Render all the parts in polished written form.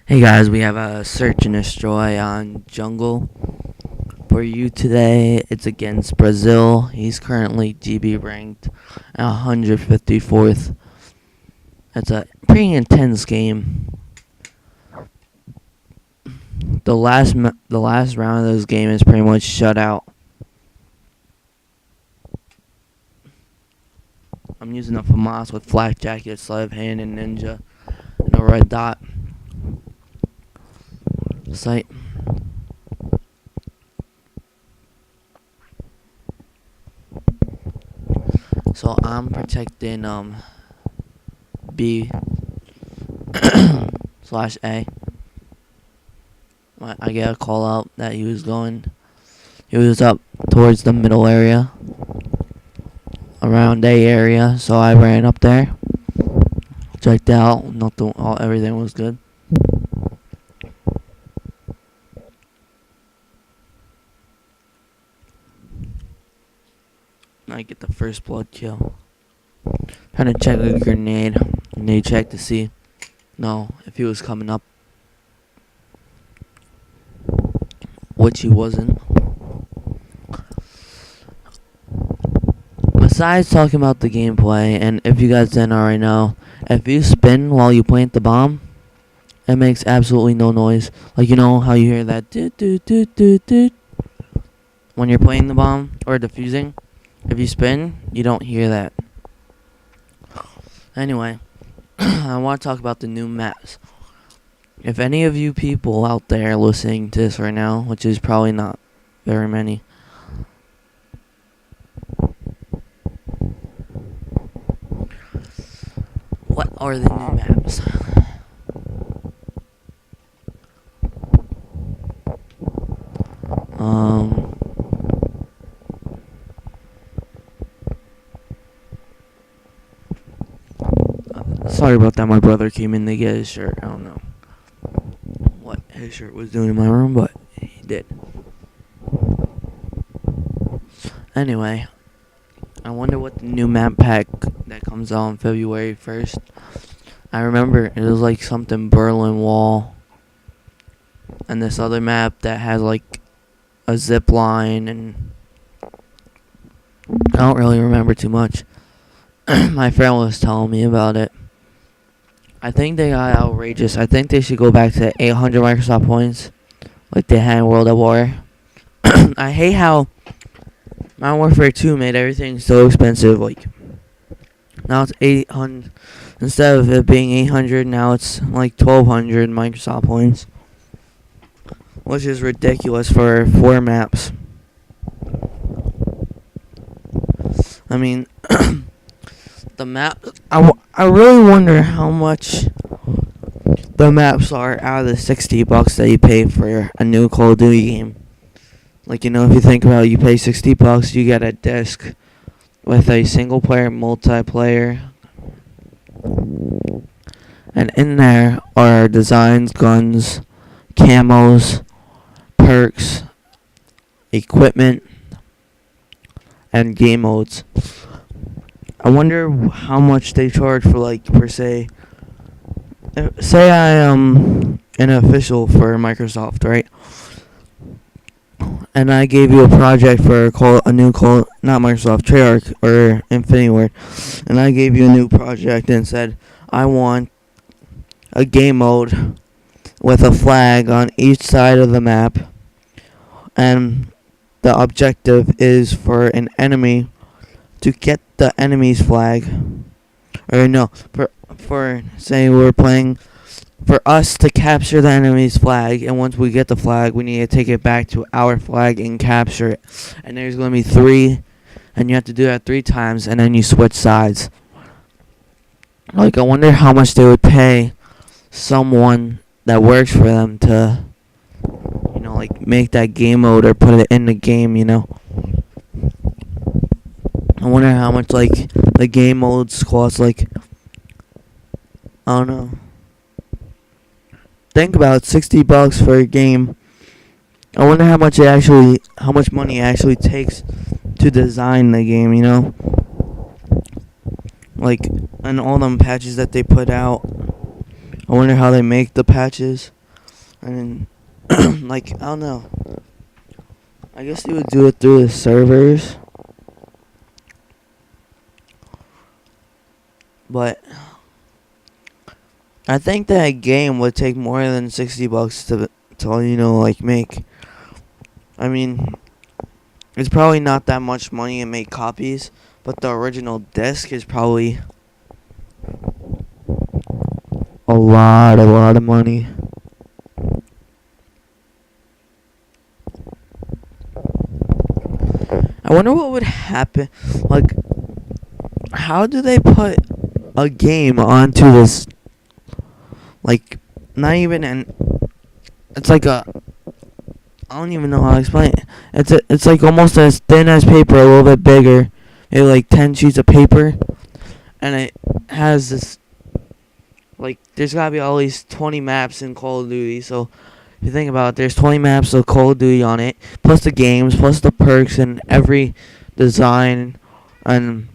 Hey guys, we have a search and destroy on Jungle for you today. It's against Brazil. He's currently GB ranked at 154th. It's a pretty intense game. The last round of this game is pretty much shut out. I'm using a FAMAS with flak jacket, slave hand, and ninja, and a red dot sight. So I'm protecting B slash A. I get a call out that he was up towards the middle area, around A area, so I ran up there, checked out, everything was good. I get the first blood kill. Trying to check a grenade check to see if he was coming up, which he wasn't. Besides talking about the gameplay, and if you guys didn't already know, if you spin while you plant the bomb, it makes absolutely no noise. Like, you know how you hear that doot doot doot doot doot when you're playing the bomb or defusing? If you spin, you don't hear that. Anyway, I want to talk about the new maps. If any of you people out there listening to this right now, which is probably not very many, what are the new maps? Sorry about that, my brother came in to get his shirt. I don't know what his shirt was doing in my room, but he did. Anyway, I wonder what the new map pack that comes out on February 1st. I remember it was like something Berlin Wall, and this other map that has like a zip line, and I don't really remember too much. My friend was telling me about it. I think they got outrageous. I think they should go back to 800 Microsoft points like they had in World at War. I hate how Modern Warfare 2 made everything so expensive. Like, now it's 800. Instead of it being 800, now it's like 1200 Microsoft points, which is ridiculous for 4 maps. I mean, the map, I really wonder how much the maps are out of the $60 that you pay for a new Call of Duty game. Like, you know, if you think about it, you pay $60, you get a disc with a single player, multiplayer, and in there are designs, guns, camos, perks, equipment, and game modes. I wonder how much they charge for, like, per se. Say I am an official for Microsoft, right? And I gave you a project for not Microsoft, Treyarch or Infinity Ward, and I gave you a new project and said I want a game mode with a flag on each side of the map, and the objective is for an enemy to get the enemy's flag, or no, for say we're playing, for us to capture the enemy's flag, and once we get the flag, we need to take it back to our flag and capture it. And there's going to be 3, and you have to do that 3 times, and then you switch sides. Like, I wonder how much they would pay someone that works for them to, like, make that game mode or put it in the game, I wonder how much, like, the game modes cost, like, I don't know. Think about it, $60 for a game. I wonder how much money it actually takes to design the game, Like, and all them patches that they put out. I wonder how they make the patches. And like I don't know. I guess they would do it through the servers, but I think that game would take more than $60 to like make. I mean, it's probably not that much money to make copies, but the original disc is probably a lot of money. I wonder what would happen. Like, how do they put a game onto this? Like, not even an. It's like a. I don't even know how to explain it. It's like almost as thin as paper, a little bit bigger. Maybe like 10 sheets of paper, and it has this. Like, there's gotta be at least 20 maps in Call of Duty. So, if you think about it, there's 20 maps of Call of Duty on it, plus the games, plus the perks, and every design, and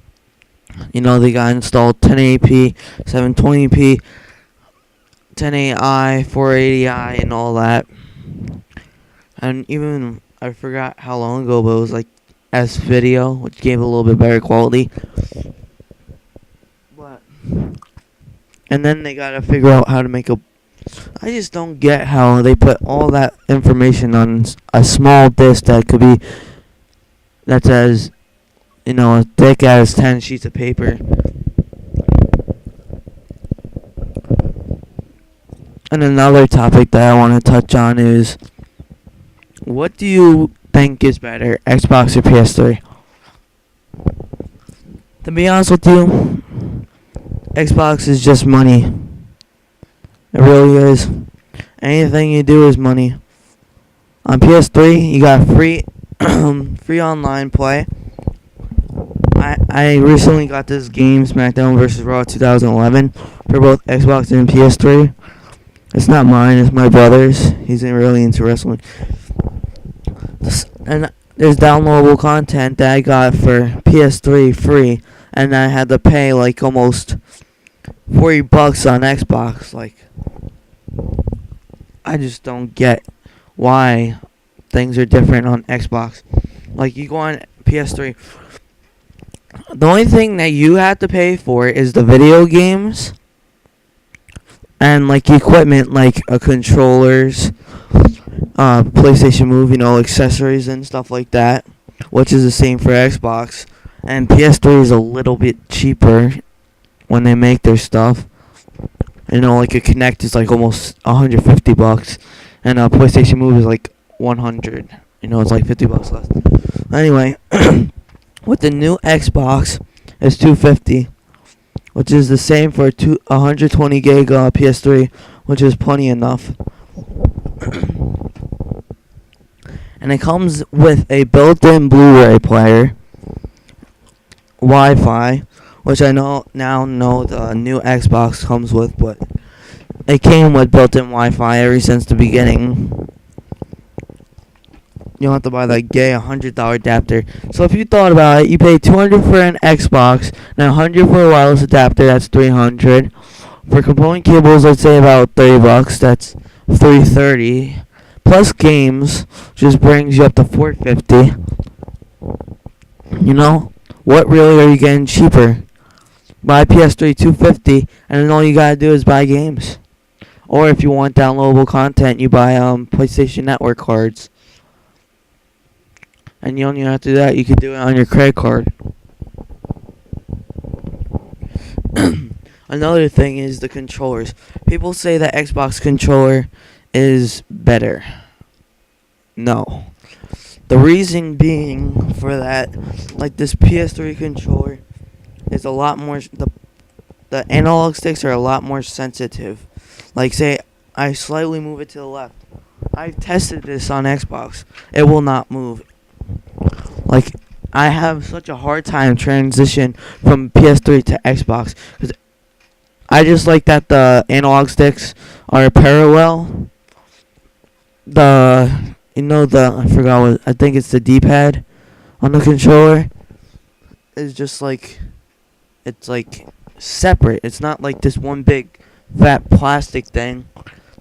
they got installed 1080p, 720p, 1080i, 480i, and all that. And even I forgot how long ago, but it was like S video, which gave a little bit better quality. But and then they gotta figure out how to make a. I just don't get how they put all that information on a small disc that's as thick as 10 sheets of paper. And another topic that I want to touch on is, what do you think is better, Xbox or PS3? To be honest with you, Xbox is just money. It really is. Anything you do is money. On PS3, you got free free online play. I recently got this game, SmackDown vs. Raw 2011, for both Xbox and PS3. It's not mine, it's my brother's. He's really into wrestling. And there's downloadable content that I got for PS3 free, and I had to pay like almost $40 on Xbox. Like, I just don't get why things are different on Xbox. Like, you go on PS3, the only thing that you have to pay for is the video games and like equipment, like controllers, PlayStation Move, accessories and stuff like that, which is the same for Xbox. And PS3 is a little bit cheaper when they make their stuff. Like a Kinect is like almost $150, and a PlayStation Move is like $100. It's like $50 less. Anyway, with the new Xbox, it's $250, which is the same for 120 gig PS3, which is plenty enough. And it comes with a built-in Blu-ray player, Wi-Fi, which I know the new Xbox comes with, but it came with built-in Wi-Fi ever since the beginning. You don't have to buy that gay $100 adapter. So if you thought about it, you pay $200 for an Xbox, and $100 for a wireless adapter. That's $300. For component cables, I'd say about $30. That's $330. Plus games, just brings you up to $450. What really are you getting cheaper? Buy PS3 $250, and then all you gotta do is buy games. Or if you want downloadable content, you buy PlayStation Network cards. And you don't even have to do that. You can do it on your credit card. Another thing is the controllers. People say that Xbox controller is better. No. The reason being for that, like this PS3 controller is a lot more, the analog sticks are a lot more sensitive. Like, say I slightly move it to the left. I've tested this on Xbox. It will not move. Like, I have such a hard time transition from PS3 to Xbox, because I just like that the analog sticks are parallel. I forgot what, I think it's the D-pad on the controller. It's just like, it's like separate. It's not like this one big fat plastic thing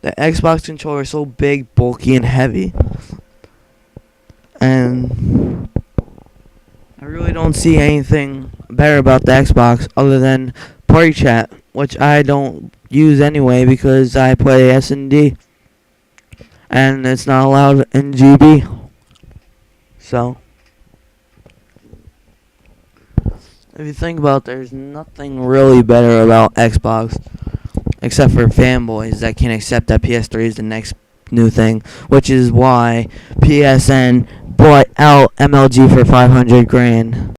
The Xbox controller is so big, bulky, and heavy. And I really don't see anything better about the Xbox other than party chat, which I don't use anyway because I play SND and it's not allowed in GB. So, if you think about it, there's nothing really better about Xbox except for fanboys that can't accept that PS3 is the next new thing, which is why PSN bought out MLG for 500 grand.